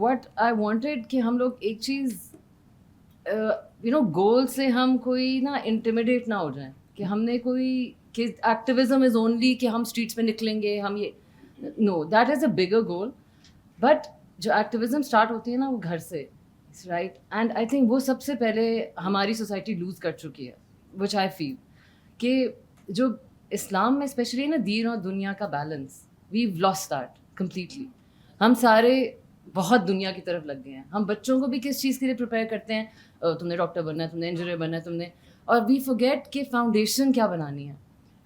what I wanted کہ ہم لوگ ایک چیز گول سے ہم کوئی نا انٹیمیڈیٹ نہ ہو جائیں کہ ہم نے کوئی کہ ایکٹیویزم از اونلی کہ ہم اسٹریٹس پہ نکلیں گے ہم یہ know that is a bigger goal. But جو ایکٹیویزم اسٹارٹ ہوتی ہے نا وہ گھر سے رائٹ اینڈ آئی تھنک وہ سب سے پہلے ہماری سوسائٹی لوز کر چکی ہے وچ آئی فیل کہ جو اسلام میں اسپیشلی نا دین اور دنیا کا balance we've lost that completely. ہم سارے بہت دنیا کی طرف لگ گئے ہیں. ہم بچوں کو بھی کس چیز کے لیے پریپیئر کرتے ہیں, تم نے ڈاکٹر بننا ہے, تم نے انجینئر بننا ہے, تم نے, اور وی فورگیٹ کہ فاؤنڈیشن کیا بنانی ہے.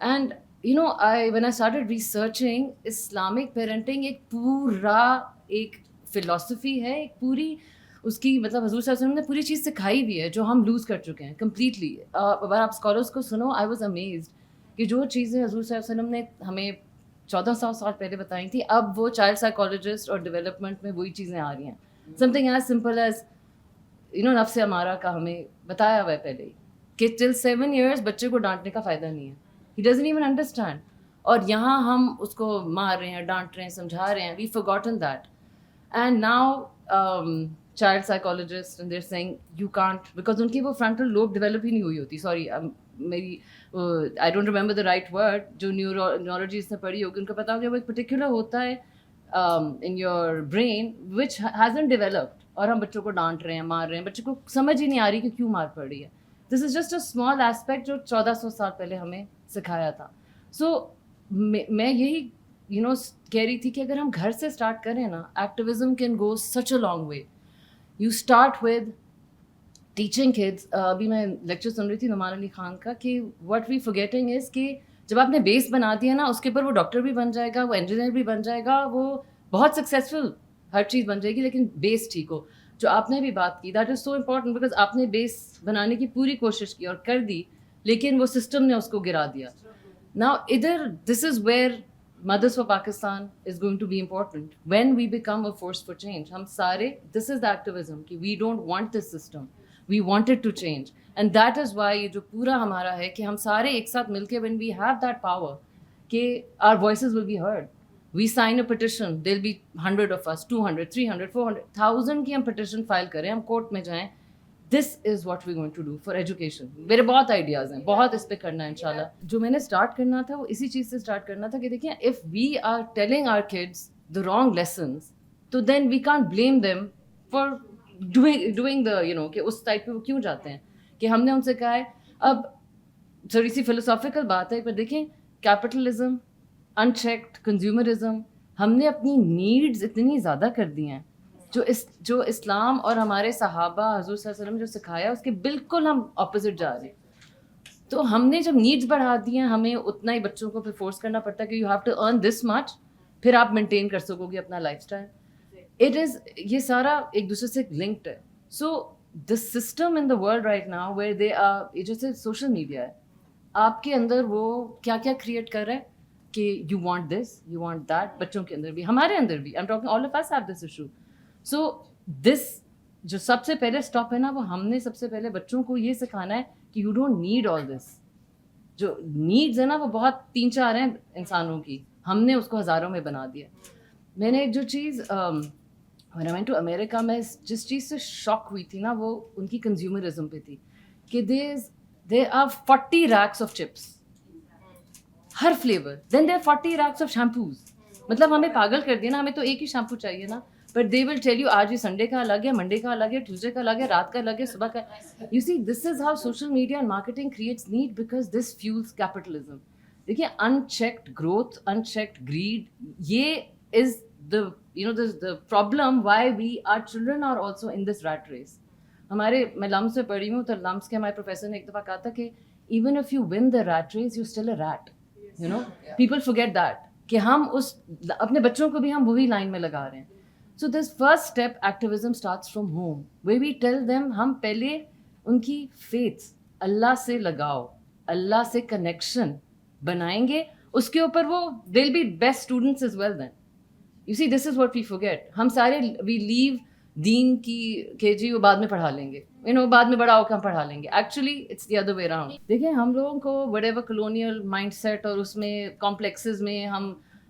And when I started researching Islamic parenting ایک پورا ایک فلاسفی ہے, ایک پوری اس کی مطلب حضور صلی اللہ علیہ وسلم نے پوری چیز سکھائی ہوئی ہے جو ہم لوز کر چکے ہیں کمپلیٹلی. اگر آپ اسکالرس کو سنو آئی واز امیزڈ کہ جو چیزیں حضور صلی اللہ علیہ وسلم نے ہمیں 1400 سال پہلے بتائی تھی اب وہ چائلڈ سائیکالوجسٹ اور ڈیولپمنٹ میں وہی چیزیں آ رہی ہیں. Some thing as simple as نفس امارہ کا ہمیں بتایا ہوا ہے پہلے ہی کہ ٹل 7 years بچے کو ڈانٹنے کا فائدہ نہیں ہے. He doesn't even understand. اور یہاں ہم اس کو مار رہے ہیں, ڈانٹ رہے ہیں, سمجھا رہے ہیں. وی forgotten that. And now child psychologists and they're saying you can't because ان کی وہ frontal lobe develop ہی نہیں ہوئی ہوتی. Sorry, میری I don't remember the right word جو neurologist نے پڑھی ہوگی ان کو پتا ہوگا وہ ایک particular ہوتا ہے in your brain which hasn't developed. اور ہم بچوں کو ڈانٹ رہے ہیں, مار رہے ہیں, بچے کو سمجھ ہی نہیں آ رہی کہ کیوں مار پڑ رہی ہے. This is just a small aspect جو 1400 سال پہلے ہمیں سکھایا تھا. سو میں یہی کہہ رہی تھی کہ اگر ہم گھر سے اسٹارٹ کریں نا activism can go such a long way. You start with teaching kids. ابھی میں لیکچر سن رہی تھی نعمان علی خان کا کہ واٹ وی فورگیٹنگ از کہ جب آپ نے بیس بنا دیا نا اس کے اوپر وہ ڈاکٹر بھی بن جائے گا, وہ انجینئر بھی بن جائے گا, وہ بہت سکسیزفل ہر چیز بن جائے گی, لیکن بیس ٹھیک ہو. جو آپ نے بھی بات کی that is so important because آپ نے بیس بنانے کی پوری کوشش کی اور کر دی لیکن وہ سسٹم نے اس کو گرا دیا. Now either this is where Mothers for Pakistan is going to be important when we become a force for change. ہم سارے this is the activism کہ we don't want this system, we want it to change. And that is why یہ جو پورا ہمارا ہے کہ ہم سارے ایک ساتھ مل کے when we have that power کہ our voices will be heard. We sign a petition, there'll be 100 of us, 200, 300, 400, 1000 کی ہم petition فائل کریں, ہم کورٹ میں جائیں. This is what we going to do for education. میرے بہت آئیڈیاز ہیں, بہت اس پہ کرنا ہے ان شاء اللہ. جو میں نے اسٹارٹ کرنا تھا وہ اسی چیز سے اسٹارٹ کرنا تھا کہ دیکھیں if we are telling our kids the wrong lessons تو then we can't blame them for doing the کہ اس ٹائپ پہ وہ کیوں جاتے ہیں. کہ ہم نے ان سے کہا ہے, اب تھوڑی سی فلسافیکل بات ہے پر دیکھیں کیپٹلزم, انچیکڈ کنزیومرزم, ہم نے اپنی نیڈز اتنی زیادہ کر دی ہیں جو اسلام اور ہمارے صحابہ حضور صلی اللہ علیہ وسلم جو سکھایا اس کے بالکل ہم اپوزٹ جا رہے ہیں. تو ہم نے جب نیڈس بڑھا دی ہیں ہمیں اتنا ہی بچوں کو پھر فورس کرنا پڑتا ہے کہ یو ہیو ٹو ارن دس مچ پھر آپ مینٹین کر سکو گے اپنا لائف اسٹائل. اٹ از یہ سارا ایک دوسرے سے لنکڈ ہے. So the system in the world right now where they are, جیسے سوشل میڈیا ہے آپ کے اندر وہ کیا کیا کریٹ کر رہا ہے کہ you want this, you want that. بچوں کے اندر بھی, ہمارے اندر بھی, I am talking all of us have this issue. So this جو سب سے پہلے اسٹاپ ہے نا وہ ہم نے سب سے پہلے بچوں کو یہ سکھانا ہے کہ یو ڈونٹ نیڈ آل دس. جو نیڈز ہے نا وہ بہت 3-4 ہیں انسانوں کی, ہم نے اس کو ہزاروں میں بنا دیا. میں نے ایک جو چیز when I went to America میں جس چیز سے شاک ہوئی تھی نا وہ ان کی کنزیومرزم پہ تھی کہ there are 40 racks of chips Hare flavour, then there are 40 racks of shampoos. مطلب ہمیں پاگل کر دیا نا, ہمیں تو ایک ہی شیمپو چاہیے نا, but they will tell you آج یہ سنڈے کا الگ ہے, منڈے کا الگ ہے, ٹیوزڈے کا الگ ہے, رات کا الگ ہے, صبح کا. You see this is how social media and marketing creates need because this fuels capitalism. دیکھیے انچیکڈ گروتھ, انچیکڈ گریڈ, یہ is the problem why we our children are also in this rat race. ہمارے میں لمس میں پڑھی ہوں تو لمس کے ہمارے پروفیسر نے ایک دفعہ کہا تھا کہ even if you win the rat race you're still a rat. People forget that کہ ہم اس اپنے بچوں کو بھی ہم وہی لائن میں لگا رہے ہیں. So this first step activism starts from home where we tell them ہم پہلے ان کی faith اللہ سے لگاؤ, اللہ سے کنیکشن بنائیں گے, اس کے اوپر وہ they'll be best students as well then. You see this is what we forget. ہم سارے we leave دین کی کہ جی وہ بعد میں پڑھا لیں گے, بعد میں بڑا ہو کے ہم پڑھا لیں گے. Actually it's the other way around. دیکھیں ہم لوگوں کو whatever colonial mindset اور اس میں کمپلیکسز میں ہم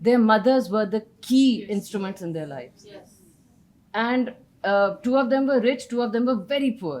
their mothers were the key instruments in their lives. Yes. And 2 of them were rich, 2 of them were very poor.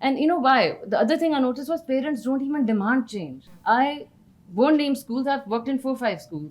and you know why, the other thing I noticed was parents don't even demand change. I won't name schools, I've worked in 4-5 schools.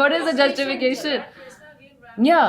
what is the justification? Yeah,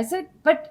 I said but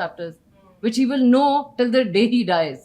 chapters which he will know till the day he dies.